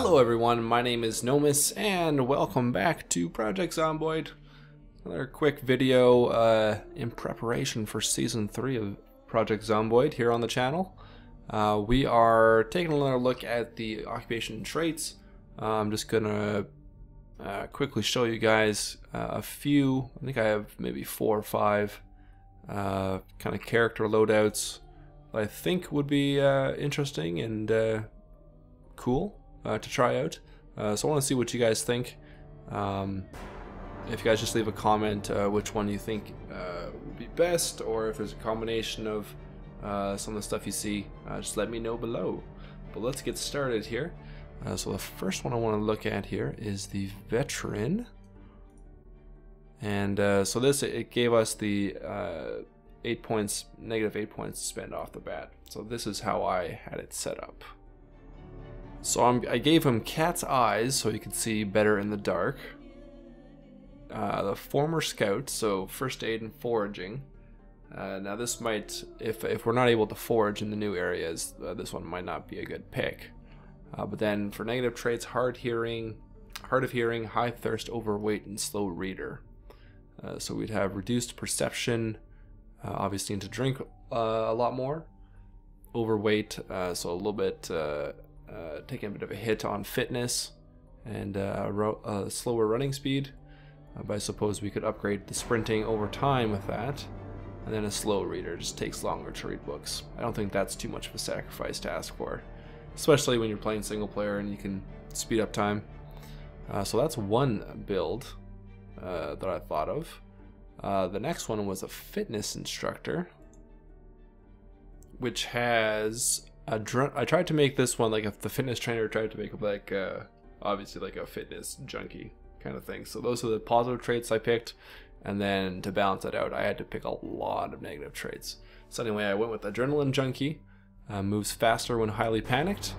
Hello everyone, my name is Nomis and welcome back to Project Zomboid. Another quick video in preparation for Season 3 of Project Zomboid here on the channel. We are taking another look at the occupation traits. I'm just gonna quickly show you guys a few, I think I have maybe 4 or 5 kind of character loadouts that I think would be interesting and cool to try out. So I want to see what you guys think. If you guys just leave a comment which one you think would be best, or if there's a combination of some of the stuff you see, just let me know below. But let's get started here. So the first one I want to look at here is the veteran, and so this, it gave us the -8 points to spend off the bat. So this is how I had it set up. So I gave him cat's eyes so he could see better in the dark. The former scout, so first aid and foraging. Now this might, if we're not able to forage in the new areas, this one might not be a good pick. But then for negative traits, hard of hearing, high thirst, overweight, and slow reader. So we'd have reduced perception, obviously need to drink a lot more. Overweight, so a little bit taking a bit of a hit on fitness, and slower running speed. But I suppose we could upgrade the sprinting over time with that. And then a slow reader, just takes longer to read books. I don't think that's too much of a sacrifice to ask for, especially when you're playing single player and you can speed up time. So that's one build that I thought of. The next one was a fitness instructor, which has I tried to make this one like if the fitness trainer tried to make it like obviously like a fitness junkie kind of thing. So those are the positive traits I picked, and then to balance that out I had to pick a lot of negative traits. So anyway, I went with adrenaline junkie, moves faster when highly panicked,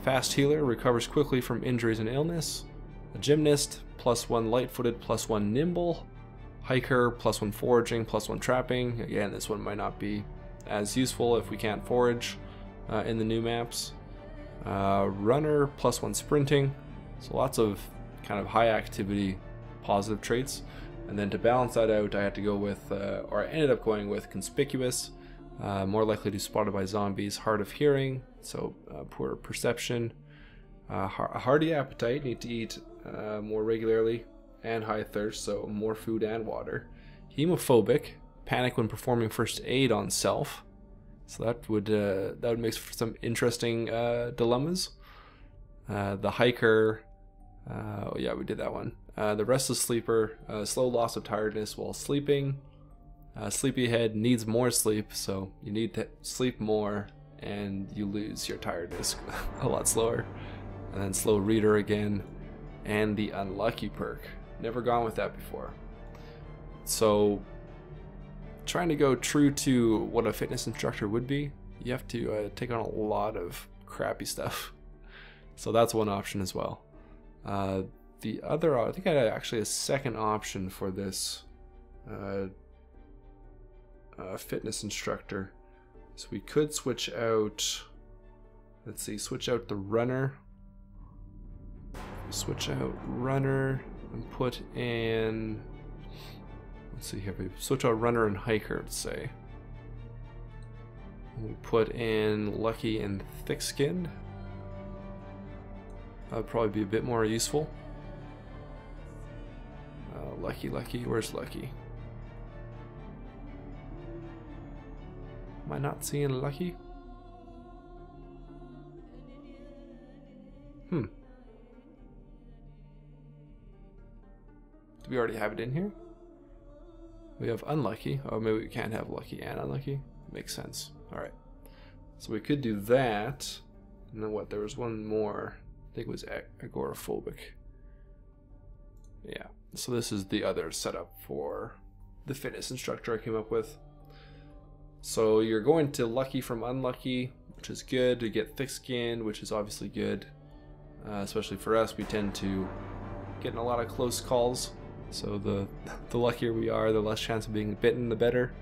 fast healer, recovers quickly from injuries and illness, a gymnast, +1 light-footed, +1 nimble, hiker, +1 foraging, +1 trapping. Again, this one might not be as useful if we can't forage in the new maps. Runner, +1 sprinting, so lots of kind of high activity positive traits. And then to balance that out, I had to go with, or I ended up going with conspicuous, more likely to be spotted by zombies, hard of hearing, so poor perception, a hearty appetite, need to eat more regularly, and high thirst, so more food and water. Hemophobic, panic when performing first aid on self. So that would make for some interesting dilemmas. The hiker, oh yeah, we did that one. The restless sleeper, slow loss of tiredness while sleeping. Sleepyhead needs more sleep, so you need to sleep more and you lose your tiredness a lot slower. And then slow reader again, and the unlucky perk. Never gone with that before. So trying to go true to what a fitness instructor would be, you have to take on a lot of crappy stuff. So that's one option as well. The other, I think I had actually a second option for this fitness instructor. So we could switch out, let's see, switch out the runner. Switch out runner and put in, let's see here, we switch out runner and hiker, let's say. We put in lucky and thick-skinned. That would probably be a bit more useful. Lucky, where's lucky? Am I not seeing lucky? Do we already have it in here? We have unlucky. Oh, maybe we can't have lucky and unlucky. Makes sense. Alright. So we could do that. And then what? There was one more. I think it was agoraphobic. Yeah. So this is the other setup for the fitness instructor I came up with. So you're going to lucky from unlucky, which is good. To get thick-skinned, which is obviously good. Especially for us, we tend to get in a lot of close calls. So the luckier we are, the less chance of being bitten, the better.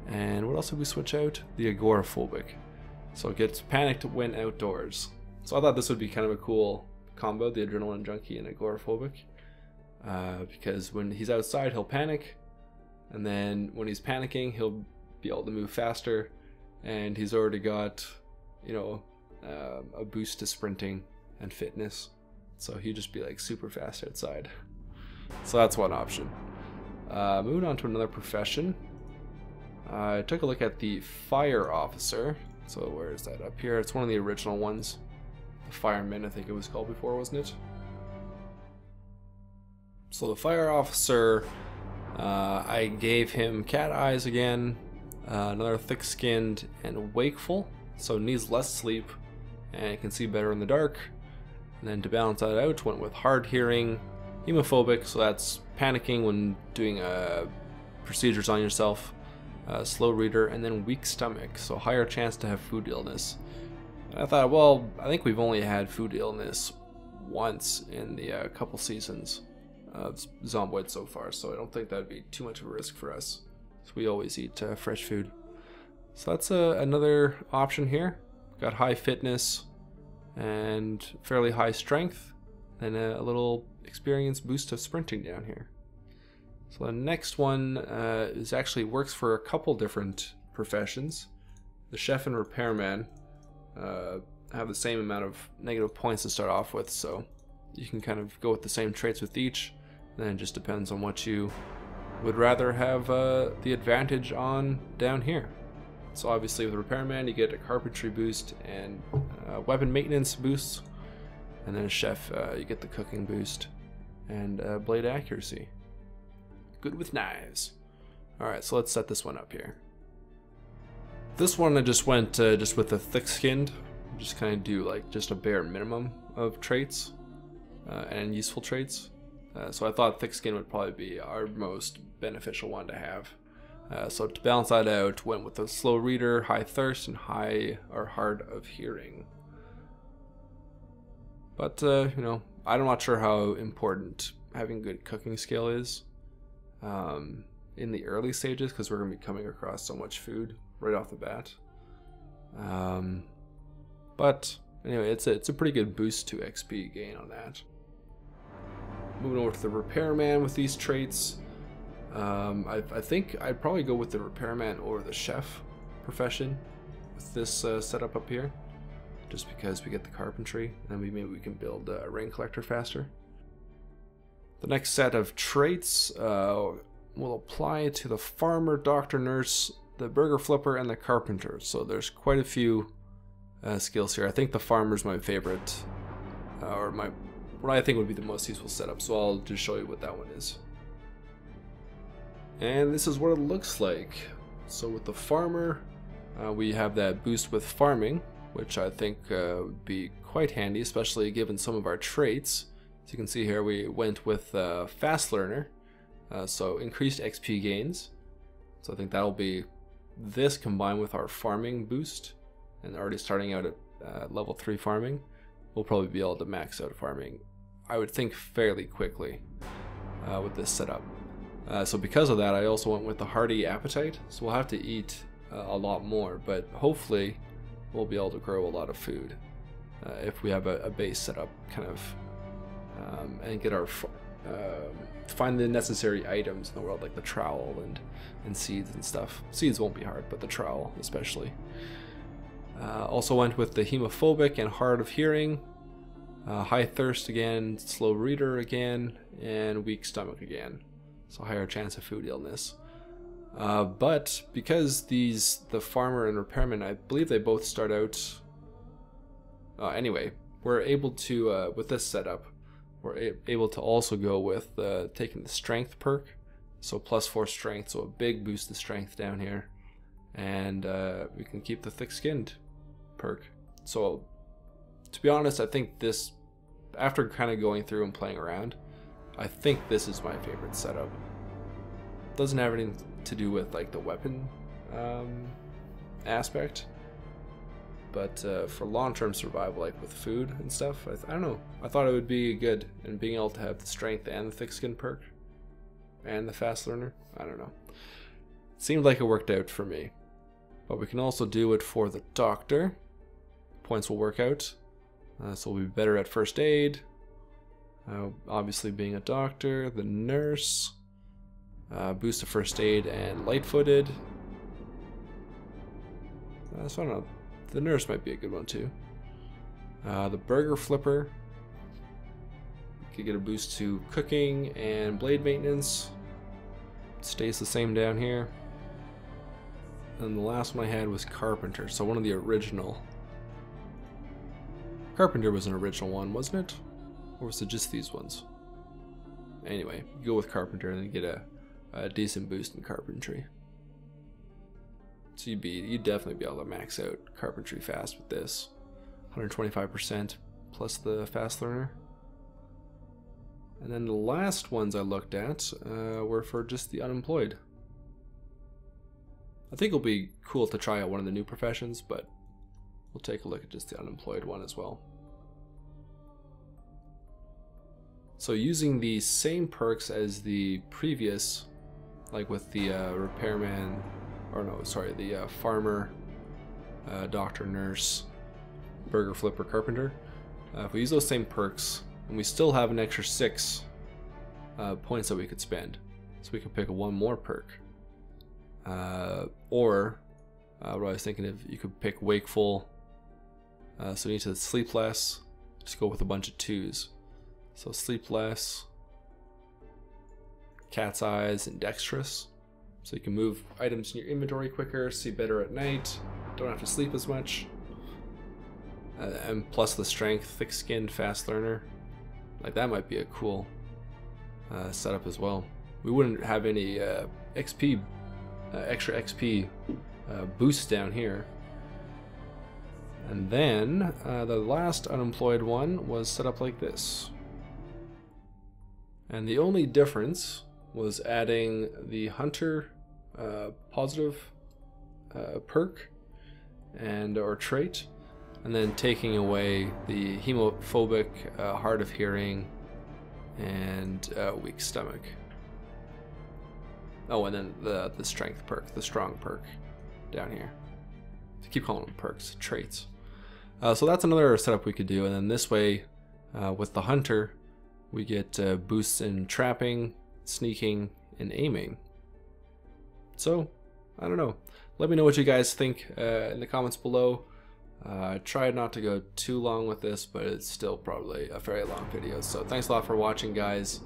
And what else did we switch out? The agoraphobic. So it gets panicked when outdoors. So I thought this would be kind of a cool combo, the adrenaline junkie and agoraphobic. Because when he's outside, he'll panic, and then when he's panicking, he'll be able to move faster, and he's already got, you know, a boost to sprinting and fitness, so he'd just be like super fast outside. So that's one option. Moving on to another profession. I took a look at the fire officer. So where is that? Up here. It's one of the original ones. The fireman, I think it was called before, wasn't it? So the fire officer, I gave him cat eyes again, another thick-skinned and wakeful, so needs less sleep and can see better in the dark. And then to balance that out, went with hard hearing, hemophobic, so that's panicking when doing procedures on yourself, slow reader, and then weak stomach, so higher chance to have food illness. And I thought, well, I think we've only had food illness once in the couple seasons of Zomboid so far, so I don't think that'd be too much of a risk for us. So we always eat fresh food. So that's another option here. Got high fitness and fairly high strength, and a little experience boost of sprinting down here. So the next one is actually works for a couple different professions. The chef and repairman have the same amount of negative points to start off with, so you can kind of go with the same traits with each. Then it just depends on what you would rather have the advantage on down here. So obviously with repairman you get a carpentry boost and weapon maintenance boosts, and then a chef you get the cooking boost and blade accuracy. Good with knives. Alright, so let's set this one up here. This one I just went just with the thick-skinned, just kind of do like just a bare minimum of traits and useful traits. So I thought thick skin would probably be our most beneficial one to have. So to balance that out, went with a slow reader, high thirst, and high or hard of hearing. But you know, I'm not sure how important having good cooking skill is in the early stages, because we're going to be coming across so much food right off the bat. But anyway, it's a pretty good boost to XP gain on that. Moving over to the repairman with these traits. I think I'd probably go with the repairman or the chef profession with this setup up here, just because we get the carpentry, and then maybe we can build a rain collector faster. The next set of traits will apply to the farmer, doctor, nurse, the burger flipper, and the carpenter. So there's quite a few skills here. I think the farmer's my favorite, or what I think would be the most useful setup, so I'll just show you what that one is. And this is what it looks like. So with the farmer, we have that boost with farming, which I think would be quite handy, especially given some of our traits. As you can see here, we went with fast learner, so increased XP gains. So I think that'll be this combined with our farming boost, and already starting out at level 3 farming. We'll probably be able to max out farming, I would think, fairly quickly with this setup. So because of that, I also went with the hearty appetite, so we'll have to eat a lot more, but hopefully we'll be able to grow a lot of food if we have a base setup kind of, and get our find the necessary items in the world, like the trowel and seeds and stuff. Seeds won't be hard, but the trowel especially. Also went with the hemophobic and hard of hearing, high thirst again, slow reader again, and weak stomach again. So higher chance of food illness. But because the farmer and repairman, I believe they both start out. Anyway, we're able to with this setup, we're able to also go with taking the strength perk, so +4 strength, so a big boost to strength down here, and we can keep the thick-skinned perk. So to be honest, I think this, after kind of going through and playing around, I think this is my favorite setup. Doesn't have anything to do with like the weapon aspect, but for long-term survival, like with food and stuff, I don't know, I thought it would be good, and being able to have the strength and the thick-skin perk and the fast learner, I don't know, it seemed like it worked out for me. But we can also do it for the doctor. Points will work out. So we'll be better at first aid. Obviously being a doctor, the nurse. Boost to first aid and light-footed. So I don't know. The nurse might be a good one too. The burger flipper. Could get a boost to cooking and blade maintenance. Stays the same down here. And the last one I had was carpenter. So one of the original. Carpenter was an original one, wasn't it? Or was it just these ones? Anyway, go with carpenter and then get a decent boost in carpentry. So you'd definitely be able to max out carpentry fast with this. 125% plus the fast learner. And then the last ones I looked at were for just the unemployed. I think it'll be cool to try out one of the new professions, but we'll take a look at just the unemployed one as well. So using the same perks as the previous, like with the repairman, or no, sorry, the farmer, doctor, nurse, burger flipper, carpenter. If we use those same perks, and we still have an extra 6 points that we could spend, so we could pick one more perk. Or what I was thinking of, you could pick wakeful. So you need to sleep less. Just go with a bunch of 2s. So sleep less, cat's eyes, and dexterous. So you can move items in your inventory quicker, see better at night, don't have to sleep as much. And plus the strength, thick-skinned, fast learner. Like that might be a cool setup as well. We wouldn't have any XP, extra XP boosts down here. And then the last unemployed one was set up like this. And the only difference was adding the hunter positive perk and or trait, and then taking away the hemophobic, hard of hearing, and weak stomach. Oh, and then the strength perk, the strong perk down here. I keep calling them perks, traits. So that's another setup we could do, and then this way, with the hunter, we get boosts in trapping, sneaking, and aiming. So, I don't know. Let me know what you guys think in the comments below. I tried not to go too long with this, but it's still probably a very long video. So thanks a lot for watching, guys.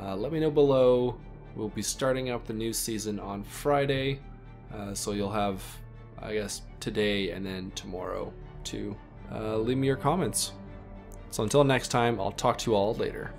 Let me know below. We'll be starting up the new season on Friday. So you'll have, I guess, today and then tomorrow to leave me your comments. So until next time, I'll talk to you all later.